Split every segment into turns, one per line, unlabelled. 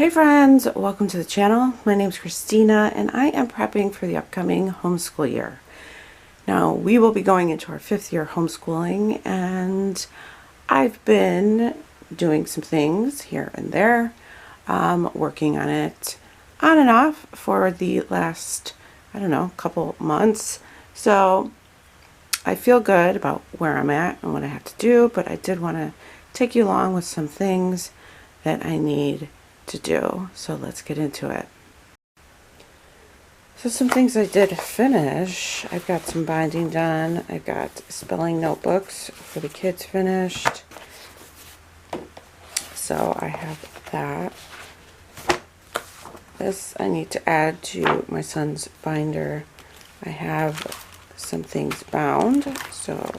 Hey friends, welcome to the channel. My name is Christina and I am prepping for the upcoming homeschool year. Now we will be going into our 5th year homeschooling, and I've been doing some things here and there, working on it on and off for the last, I don't know, couple months. So I feel good about where I'm at and what I have to do, but I did want to take you along with some things that I need to do. So let's get into it. So some things I did finish. I've got some binding done. I've got spelling notebooks for the kids finished. So I have that. This I need to add to my son's binder. I have some things bound. So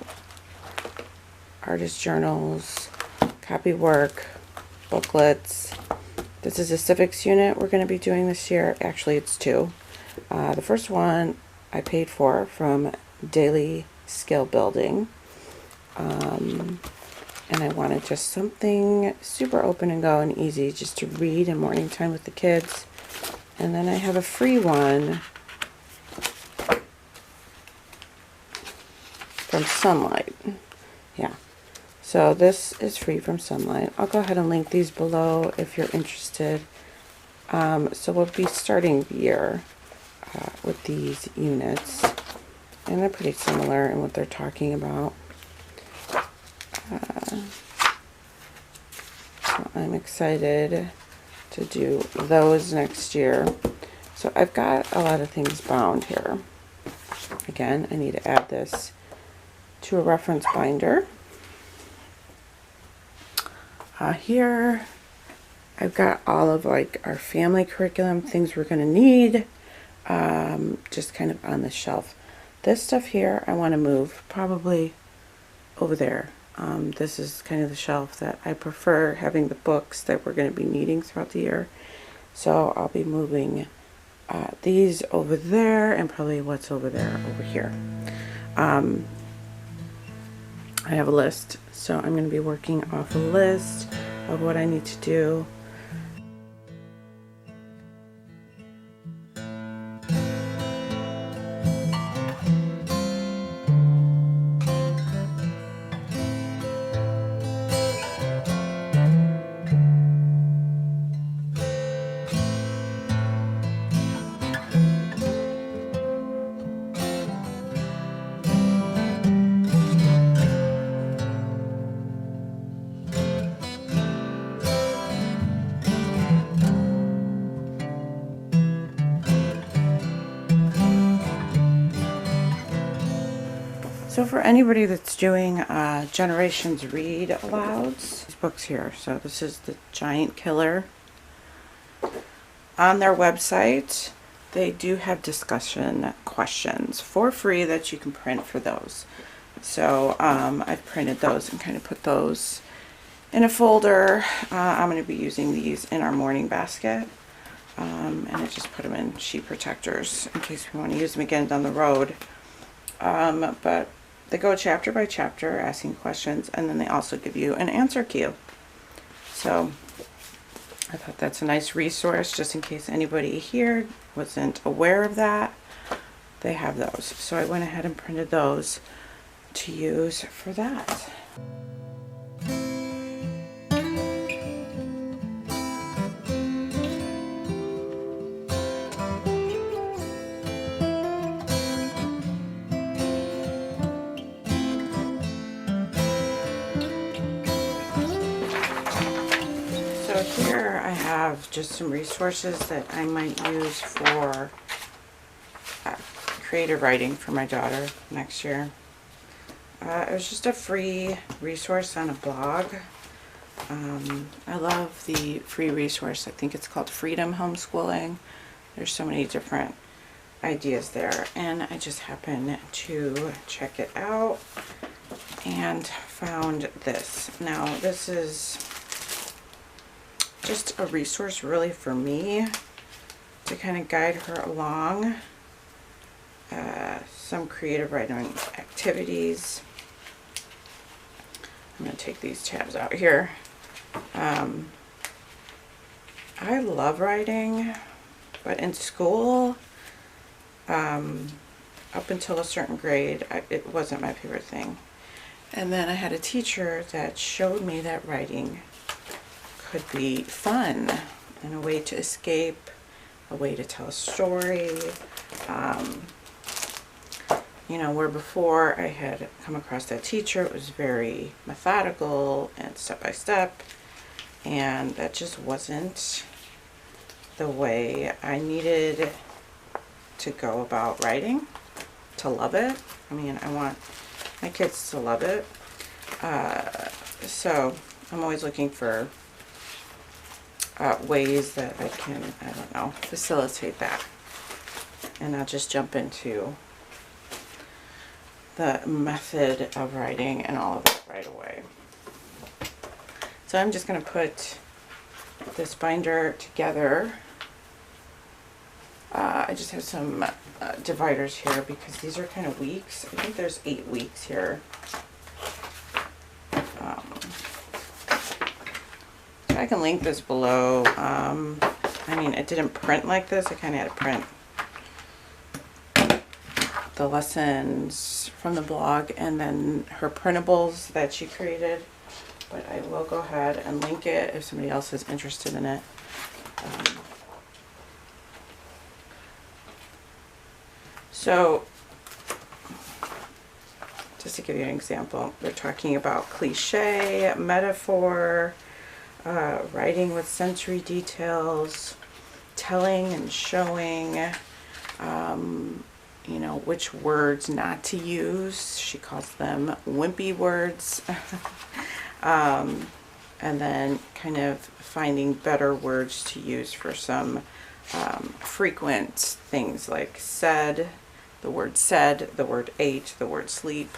artist journals, copy work, booklets. This is a civics unit we're going to be doing this year. Actually, it's 2. The first one I paid for from Daily Skill Building. And I wanted just something super open and go and easy just to read in morning time with the kids. And then I have a free one from Sunlight. Yeah. So this is free from Sunlight. I'll go ahead and link these below if you're interested. So we'll be starting the year with these units, and they're pretty similar in what they're talking about. So I'm excited to do those next year. So I've got a lot of things bound here. Again, I need to add this to a reference binder. Here I've got all of like our family curriculum, things we're going to need, just kind of on the shelf. This stuff here I want to move probably over there. This is kind of the shelf that I prefer having the books that we're going to be needing throughout the year. So I'll be moving these over there, and probably what's over there over here. I have a list, so I'm going to be working off a list of what I need to do. So for anybody that's doing Generations Read Alouds, these books here. So this is The Giant Killer. On their website, they do have discussion questions for free that you can print for those. So I've printed those and kind of put those in a folder. I'm going to be using these in our morning basket. And I just put them in sheet protectors in case we want to use them again down the road. But they go chapter by chapter asking questions, and then they also give you an answer cue. So I thought that's a nice resource just in case anybody here wasn't aware of that. They have those. So I went ahead and printed those to use for that. So here I have just some resources that I might use for creative writing for my daughter next year. It was just a free resource on a blog. I love the free resource. I think it's called Freedom Homeschooling. There's so many different ideas there, and I just happened to check it out and found this. Now this is just a resource really for me to kind of guide her along. Some creative writing activities. I'm going to take these tabs out here. I love writing, but in school, up until a certain grade, it wasn't my favorite thing. And then I had a teacher that showed me that writing could be fun and a way to escape, a way to tell a story. You know, where before I had come across that teacher, it was very methodical and step by step, and that just wasn't the way I needed to go about writing, to love it. I mean, I want my kids to love it. So I'm always looking for ways that I can, I don't know, facilitate that and not just jump into the method of writing and all of it right away. So I'm just going to put this binder together. I just have some dividers here because these are kind of weeks. I think there's 8 weeks here. I can link this below. I mean, it didn't print like this. I kind of had to print the lessons from the blog and then her printables that she created. But I will go ahead and link it if somebody else is interested in it. So, just to give you an example, they're talking about cliche, metaphor, writing with sensory details, telling and showing, you know, which words not to use. She calls them wimpy words. And then kind of finding better words to use for some frequent things like said, the word ate, the word sleep.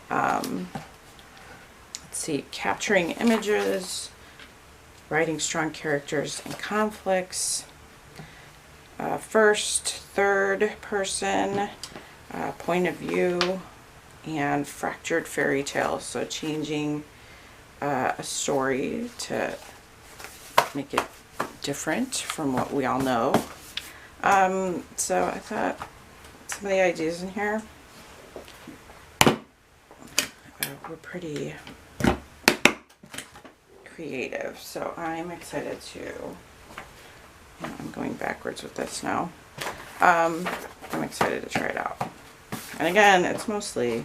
Let's see, capturing images, writing strong characters and conflicts, first, third person, point of view, and fractured fairy tales. So changing a story to make it different from what we all know. So I thought some of the ideas in here were pretty creative. So I'm excited to, I'm going backwards with this now. I'm excited to try it out. And again, it's mostly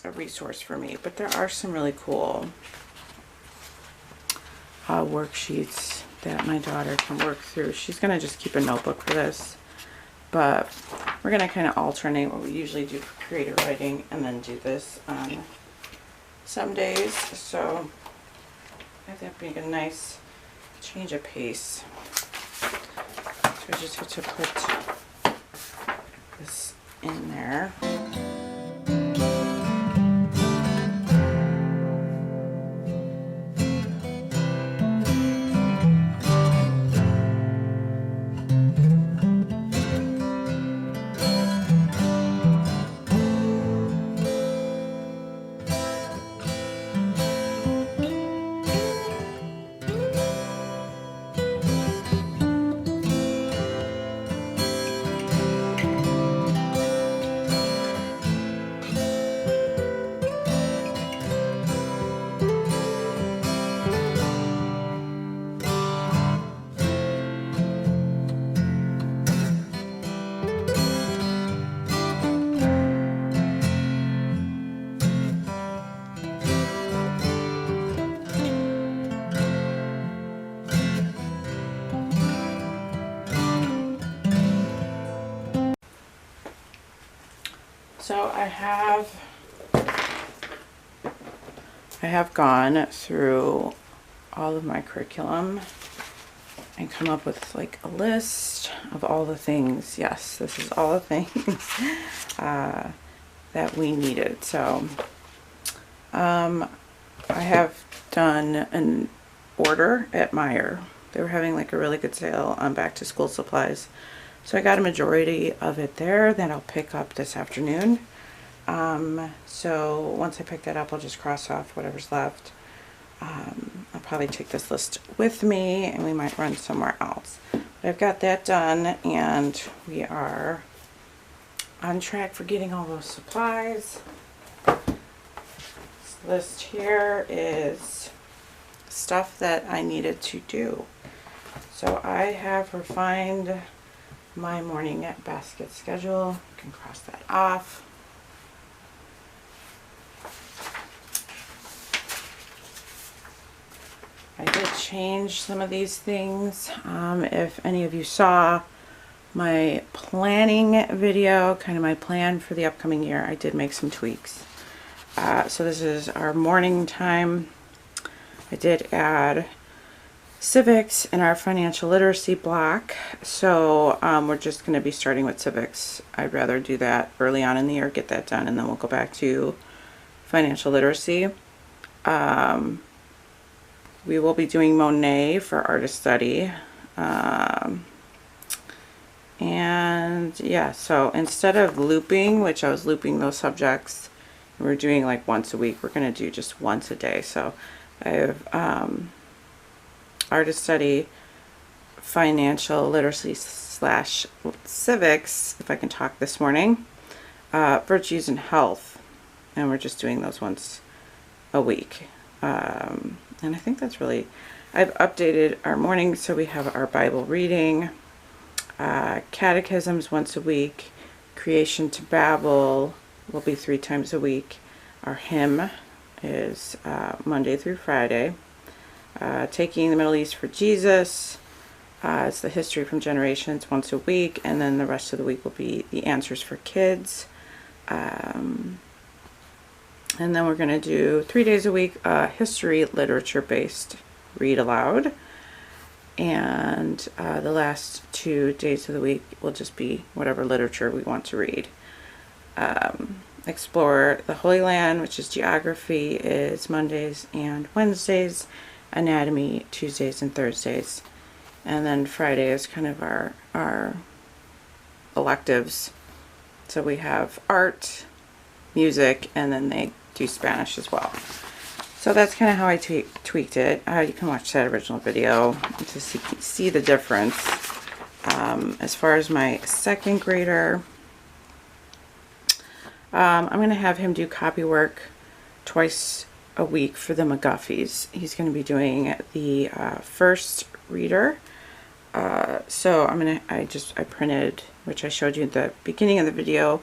a resource for me, but there are some really cool worksheets that my daughter can work through. She's going to just keep a notebook for this, but we're going to kind of alternate what we usually do for creative writing and then do this on some days. So I think that'd be a nice change of pace. So I just have to put this in there. So I have gone through all of my curriculum and come up with like a list of all the things. Yes, this is all the things that we needed. So I have done an order at Meijer. They were having like a really good sale on back to school supplies. So I got a majority of it there that I'll pick up this afternoon. So once I pick that up, I'll just cross off whatever's left. I'll probably take this list with me and we might run somewhere else. But I've got that done and we are on track for getting all those supplies. This list here is stuff that I needed to do. So I have refined my morning basket schedule. You can cross that off. I did change some of these things. If any of you saw my planning video, kind of my plan for the upcoming year, I did make some tweaks. So this is our morning time. I did add civics in our financial literacy block. So we're just going to be starting with civics. I'd rather do that early on in the year, get that done, and then we'll go back to financial literacy. We will be doing Monet for artist study. And yeah, so instead of looping, which I was looping those subjects, we're doing like once a week, we're going to do just once a day. So I have artist study, financial literacy / civics, if I can talk this morning, virtues and health, and we're just doing those once a week. And I think that's really, I've updated our mornings, so we have our Bible reading, catechisms once a week, creation to Babel will be 3 times a week. Our hymn is Monday through Friday. Taking the Middle East for Jesus, it's the history from generations once a week, and then the rest of the week will be the answers for kids. And then we're going to do 3 days a week, history, literature-based read aloud. And the last 2 days of the week will just be whatever literature we want to read. Explore the Holy Land, which is geography, is Mondays and Wednesdays. Anatomy, Tuesdays and Thursdays. And then Friday is kind of our electives. So we have art, music, and then they do Spanish as well. So that's kind of how I tweaked it. You can watch that original video to see the difference. As far as my second grader, I'm going to have him do copy work twice a week for the McGuffies. He's going to be doing the first reader. So I printed, which I showed you at the beginning of the video,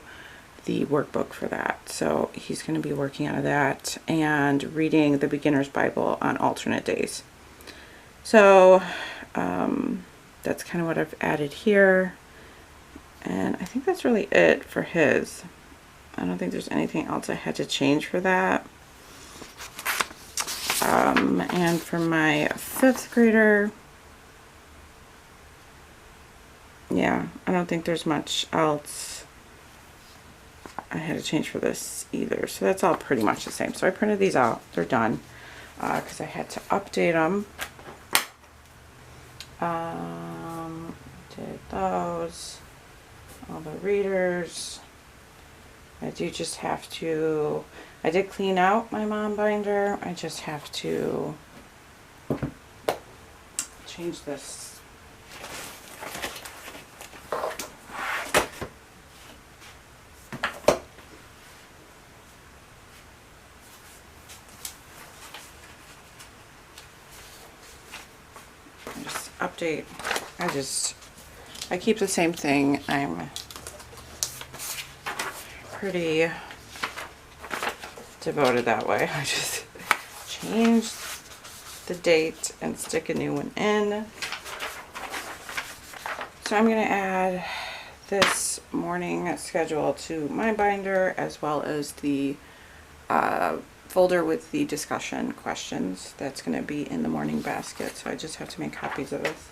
the workbook for that. So he's going to be working out of that and reading the Beginner's Bible on alternate days. So that's kind of what I've added here. And I think that's really it for his. I don't think there's anything else I had to change for that. And for my 5th grader, yeah, I don't think there's much else I had to change for this either. So that's all pretty much the same. So I printed these out. They're done because I had to update them. Did those. All the readers. I do just have to, I did clean out my mom binder. I just have to change this. Just update. I keep the same thing. I'm pretty devoted that way. I just change the date and stick a new one in. So I'm going to add this morning schedule to my binder as well as the folder with the discussion questions that's going to be in the morning basket. So I just have to make copies of this.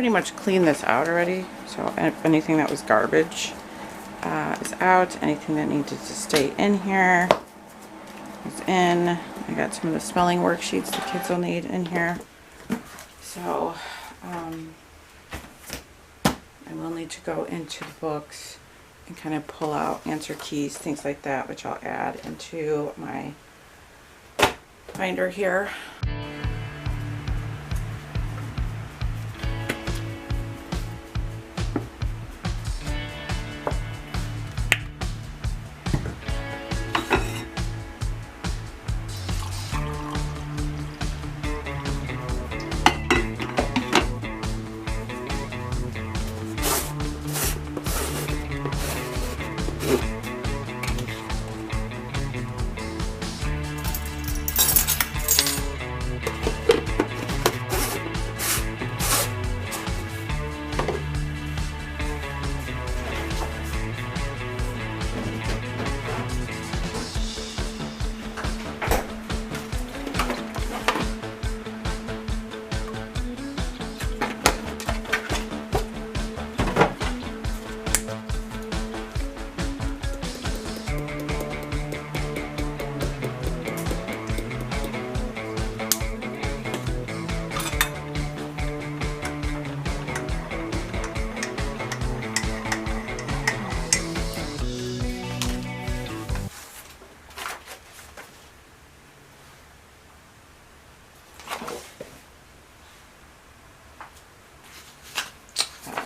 pretty much cleaned this out already. So anything that was garbage is out. Anything that needed to stay in here is in. I got some of the spelling worksheets the kids will need in here. So I will need to go into the books and kind of pull out answer keys, things like that, which I'll add into my binder here.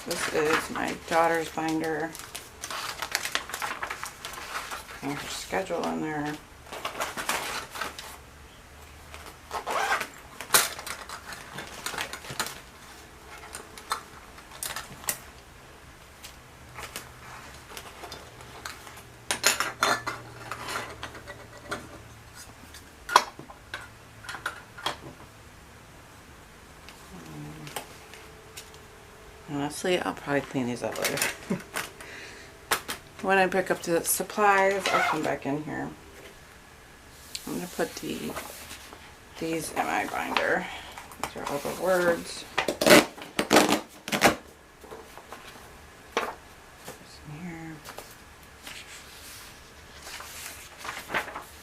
This is my daughter's binder. Putting her schedule in there. Honestly, I'll probably clean these up later. When I pick up the supplies, I'll come back in here. I'm going to put these in my binder. These are all the words. In here.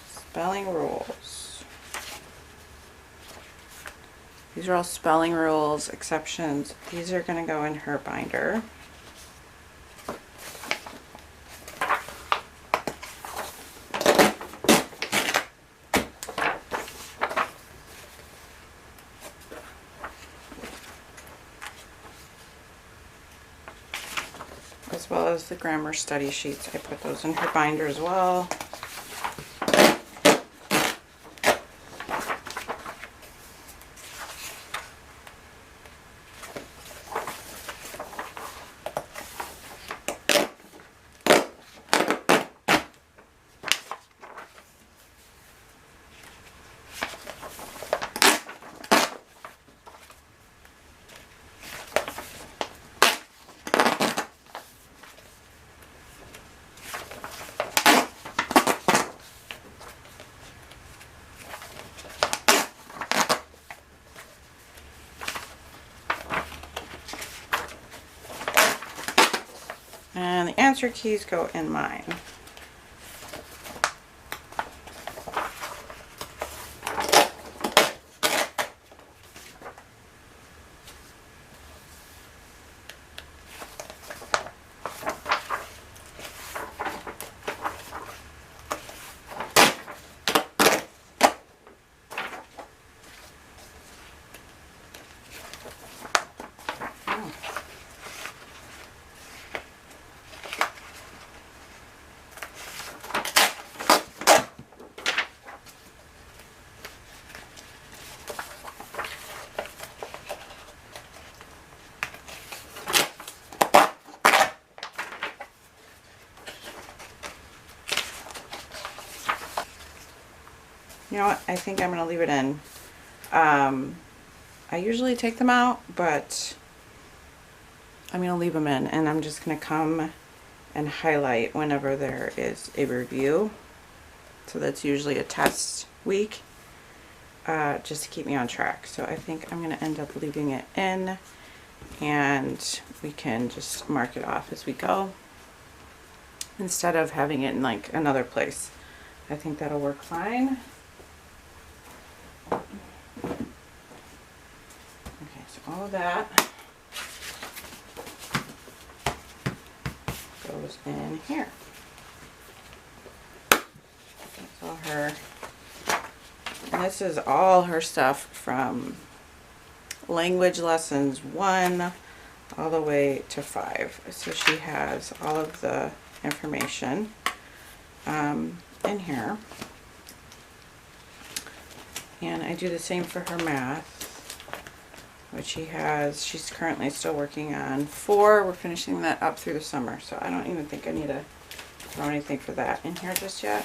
Spelling rules. These are all spelling rules, exceptions. These are going to go in her binder. As well as the grammar study sheets. I put those in her binder as well. And the answer keys go in mine. You know what? I think I'm going to leave it in. I usually take them out, but I'm going to leave them in, and I'm just going to come and highlight whenever there is a review. So that's usually a test week, just to keep me on track. So I think I'm going to end up leaving it in. and we can just mark it off as we go instead of having it in like another place. I think that'll work fine. Okay, so all of that goes in here. That's all her. And this is all her stuff from language lessons 1 all the way to 5. So she has all of the information in here. And I do the same for her math, which she's currently still working on 4. We're finishing that up through the summer, so I don't even think I need to throw anything for that in here just yet.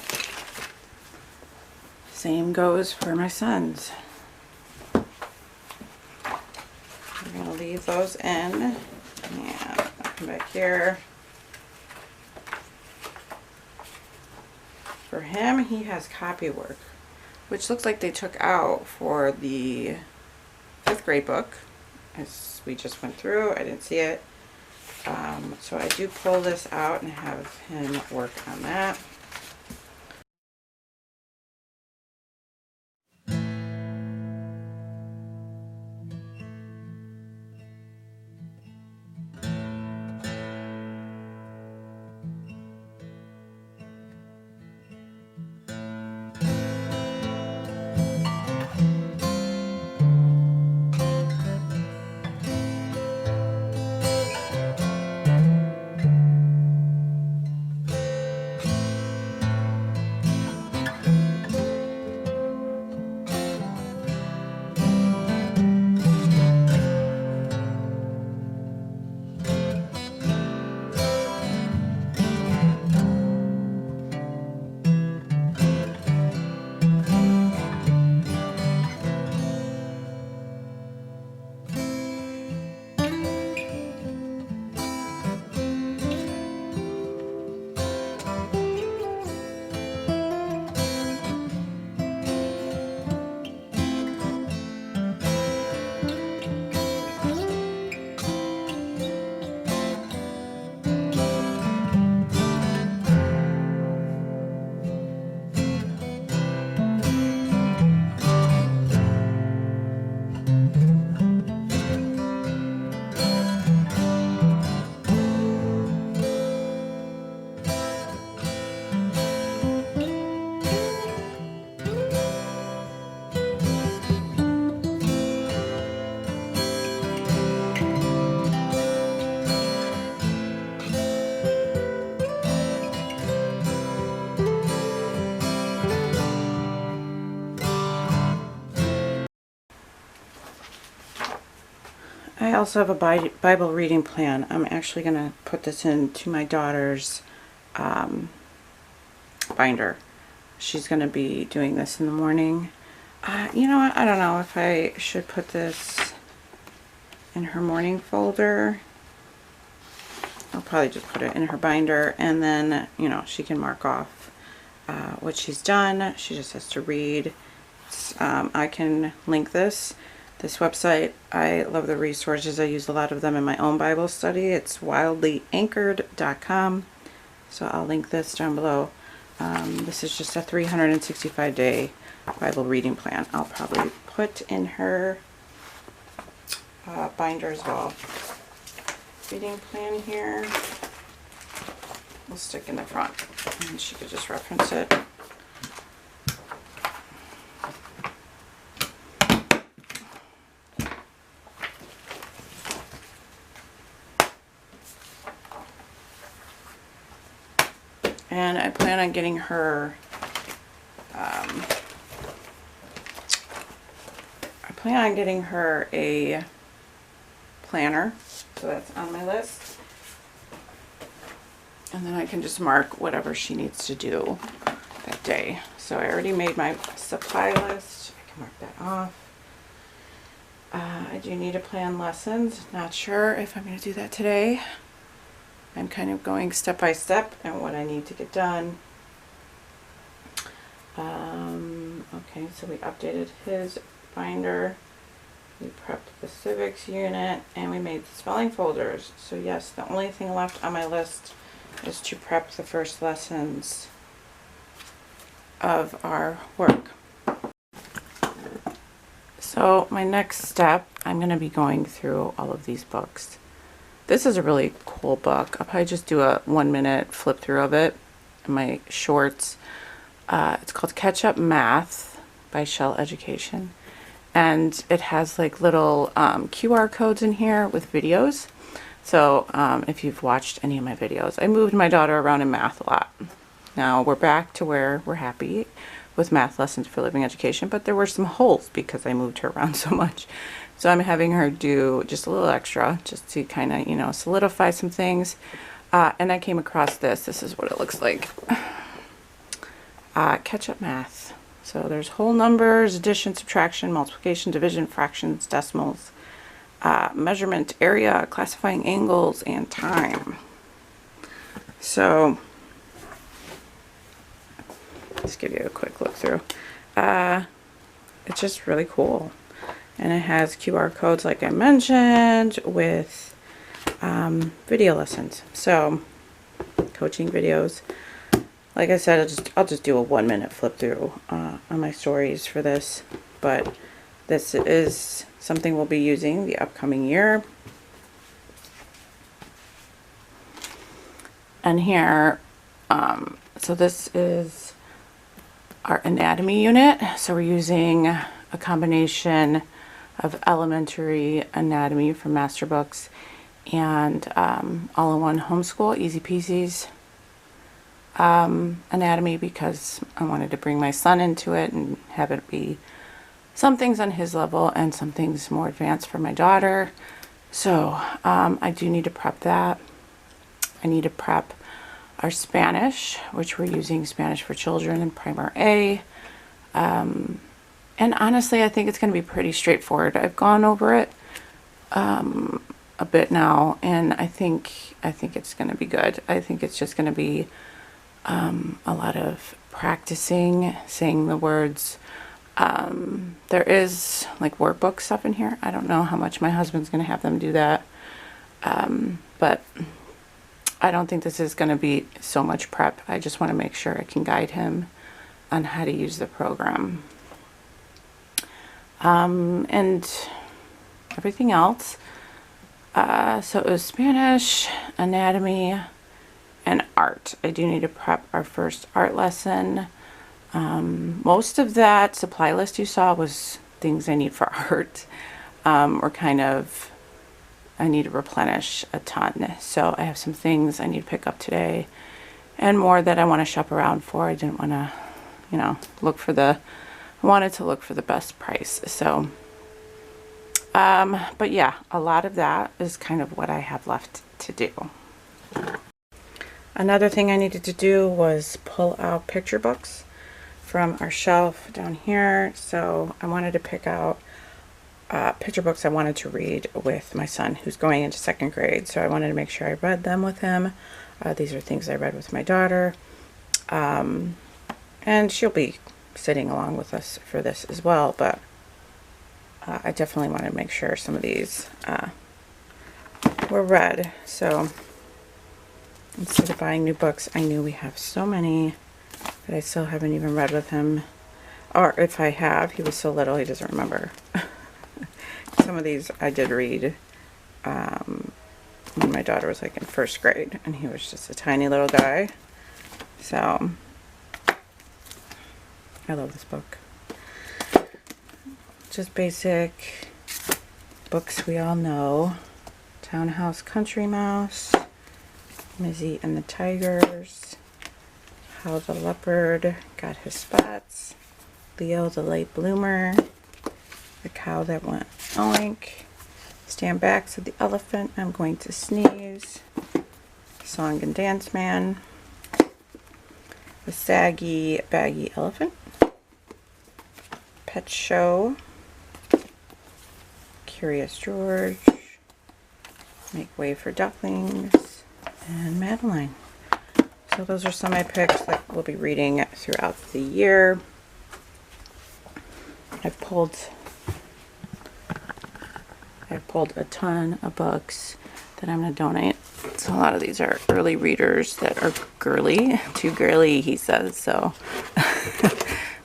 Same goes for my sons. We're going to leave those in, and I'll come back here. For him, he has copy work, which looks like they took out for the 5th grade book, as we just went through. I didn't see it. So I do pull this out and have him work on that. I also have a Bible reading plan. I'm actually going to put this into my daughter's binder. She's going to be doing this in the morning. You know what? I don't know if I should put this in her morning folder. I'll probably just put it in her binder, and then, you know, she can mark off what she's done. She just has to read. I can link this website. I love the resources. I use a lot of them in my own Bible study. It's wildlyanchored.com. So I'll link this down below. This is just a 365-day Bible reading plan. I'll probably put in her binder as well. Reading plan here. We'll stick in the front, and she could just reference it. And I plan on getting her, a planner, so that's on my list. And then I can just mark whatever she needs to do that day. So I already made my supply list. I can mark that off. I do need to plan lessons. Not sure if I'm going to do that today. I'm kind of going step by step and what I need to get done. Okay, so we updated his binder. We prepped the civics unit, and we made the spelling folders. So yes, the only thing left on my list is to prep the first lessons of our work. So my next step, I'm going to be going through all of these books. This is a really cool book. I'll probably just do a 1-minute flip through of it in my shorts. It's called Catchup Math by Shell Education. And it has like little QR codes in here with videos. So if you've watched any of my videos, I moved my daughter around in math a lot. Now we're back to where we're happy with math lessons for living education, but there were some holes because I moved her around so much. So I'm having her do just a little extra just to kind of, you know, solidify some things. And I came across this. This is what it looks like. Catchup Math. So there's whole numbers, addition, subtraction, multiplication, division, fractions, decimals, measurement, area, classifying angles, and time. So let's give you a quick look through. It's just really cool. And it has QR codes like I mentioned with video lessons. So coaching videos. Like I said, I'll just do a 1-minute flip through on my stories for this. But this is something we'll be using the upcoming year. And here, so this is our anatomy unit. So we're using a combination of elementary anatomy from master books and all-in-one homeschool, easy peasies anatomy, because I wanted to bring my son into it and have it be some things on his level and some things more advanced for my daughter. So I do need to prep that. I need to prep our Spanish, which we're using Spanish for Children in Primer A. And honestly, I think it's going to be pretty straightforward. I've gone over it a bit now, and I think it's going to be good. I think it's just going to be a lot of practicing saying the words. There is like workbook stuff in here. I don't know how much my husband's going to have them do that, but I don't think this is going to be so much prep. I just want to make sure I can guide him on how to use the program. And everything else. So it was Spanish, anatomy, and art. I do need to prep our first art lesson. Most of that supply list you saw was things I need for art, or kind of I need to replenish a ton. So I have some things I need to pick up today and more that I want to shop around for. I didn't want to, you know, I wanted to look for the best price. So, but yeah, a lot of that is kind of what I have left to do. Another thing I needed to do was pull out picture books from our shelf down here. So I wanted to pick out picture books I wanted to read with my son who's going into 2nd grade. So I wanted to make sure I read them with him. These are things I read with my daughter. And she'll be sitting along with us for this as well. But I definitely wanted to make sure some of these were read. So instead of buying new books, I knew we have so many that I still haven't even read with him. Or if I have, he was so little he doesn't remember. Some of these I did read when my daughter was like in 1st grade and he was just a tiny little guy. So I love this book. Just basic books we all know. Townhouse Country Mouse, Mizzy and the Tigers, How the Leopard Got His Spots, Leo the Late Bloomer, The Cow That Went Oink, Stand Back, Said the Elephant, I'm Going to Sneeze, Song and Dance Man, The Saggy Baggy Elephant, Pet Show, Curious George, Make Way for Ducklings, and Madeline. So those are some I picked that we'll be reading throughout the year. I've pulled I've pulled a ton of books that I'm going to donate. So a lot of these are early readers that are girly. Too girly, he says. So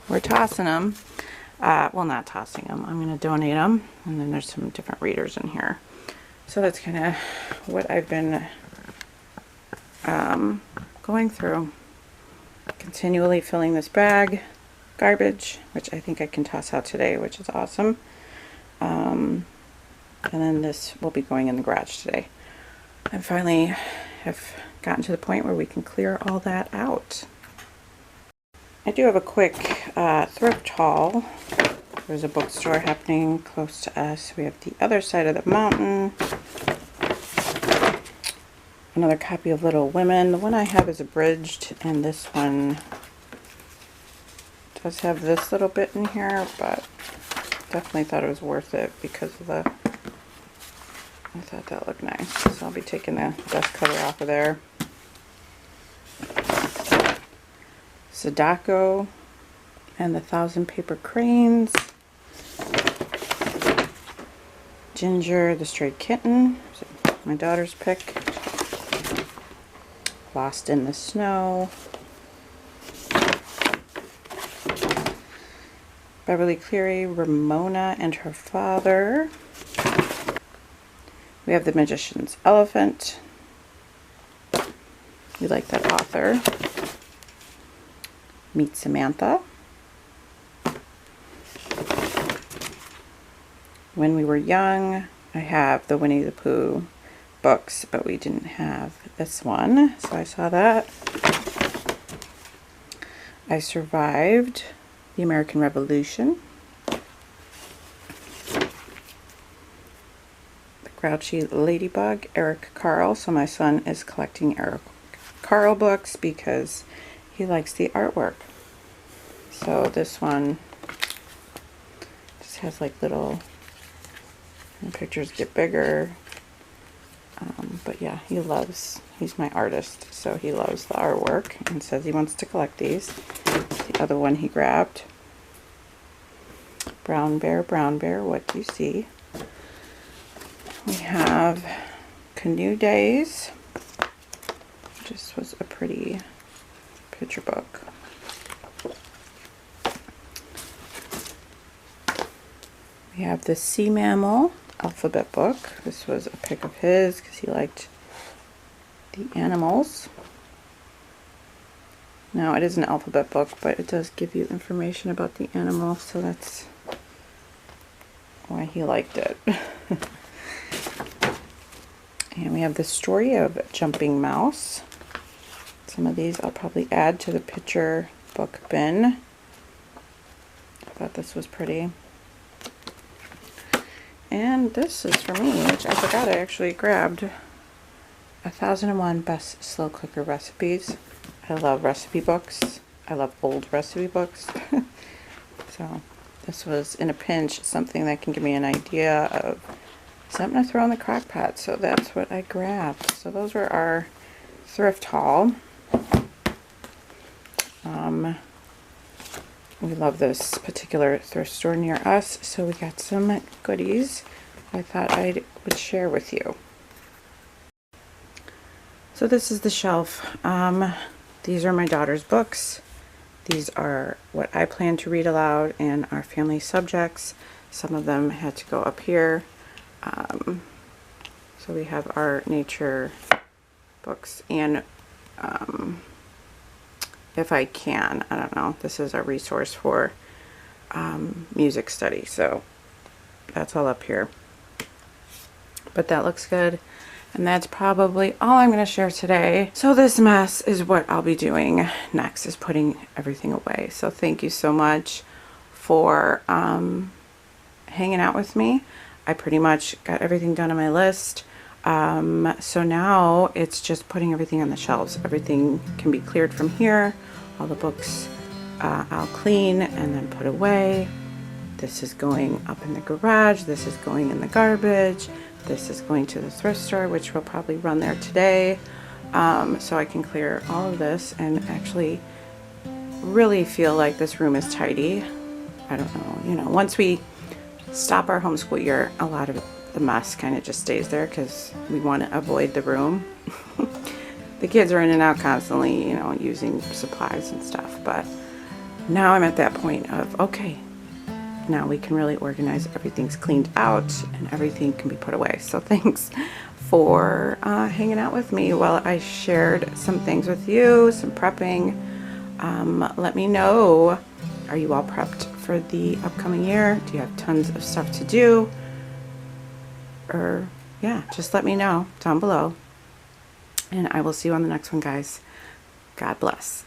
we're tossing them. Well, not tossing them. I'm going to donate them. And then there's some different readers in here. So that's kind of what I've been going through. Continually filling this bag. Garbage, which I think I can toss out today, which is awesome. And then this will be going in the garage today. I finally have gotten to the point where we can clear all that out. I do have a quick thrift haul. There's a bookstore happening close to us. We have the other side of the mountain. Another copy of Little Women. The one I have is abridged, and this one does have this little bit in here, but definitely thought it was worth it because of the, I thought that looked nice. So I'll be taking the dust cover off of there. Sadako and the 1,000 Paper Cranes. Ginger, the Stray Kitten, my daughter's pick. Lost in the Snow. Beverly Cleary, Ramona and Her Father. We have The Magician's Elephant. We like that author. Meet Samantha. When We Were Young. I have the Winnie the Pooh books, but we didn't have this one, so I saw that. I Survived the American Revolution. The Grouchy Ladybug, Eric Carle. So my son is collecting Eric Carle books because he likes the artwork. So this one just has like little, and the pictures get bigger. But yeah, he's my artist, so he loves the artwork and says he wants to collect these. The other one he grabbed. Brown Bear, What Do You See? We have Canoe Days. This was a pretty picture book. We have the Sea Mammal alphabet book. This was a pick of his because he liked the animals. Now it is an alphabet book, but it does give you information about the animal, so that's why he liked it. And we have the story of Jumping Mouse. Some of these I'll probably add to the picture book bin. I thought this was pretty. And this is for me, which I forgot I actually grabbed. 1001 Best Slow Cooker Recipes. I love recipe books. I love old recipe books. So this was, in a pinch, something that can give me an idea of something to throw in the crock pot. So that's what I grabbed. So those were our thrift haul. We love this particular thrift store near us, so we got some goodies I thought I would share with you. So this is the shelf. These are my daughter's books. These are what I plan to read aloud and our family subjects. Some of them had to go up here. So we have our nature books and if I can, I don't know, this is a resource for music study, so that's all up here. But that looks good, and that's probably all I'm going to share today. So this mess is what I'll be doing next, is putting everything away. So thank you so much for hanging out with me. I pretty much got everything done on my list. So now it's just putting everything on the shelves. Everything can be cleared from here. All the books I'll clean and then put away. This is going up in the garage. This is going in the garbage. This is going to the thrift store, which will probably run there today. So I can clear all of this and actually really feel like this room is tidy. I don't know, once we stop our homeschool year, a lot of the mess kind of just stays there because we want to avoid the room. The kids are in and out constantly, you know, using supplies and stuff. But now I'm at that point of, okay, now we can really organize. Everything's cleaned out and everything can be put away. So thanks for hanging out with me while I shared some things with you, some prepping. Let me know, are you all prepped for the upcoming year? Do you have tons of stuff to do? Or yeah, just let me know down below. And I will see you on the next one, guys. God bless.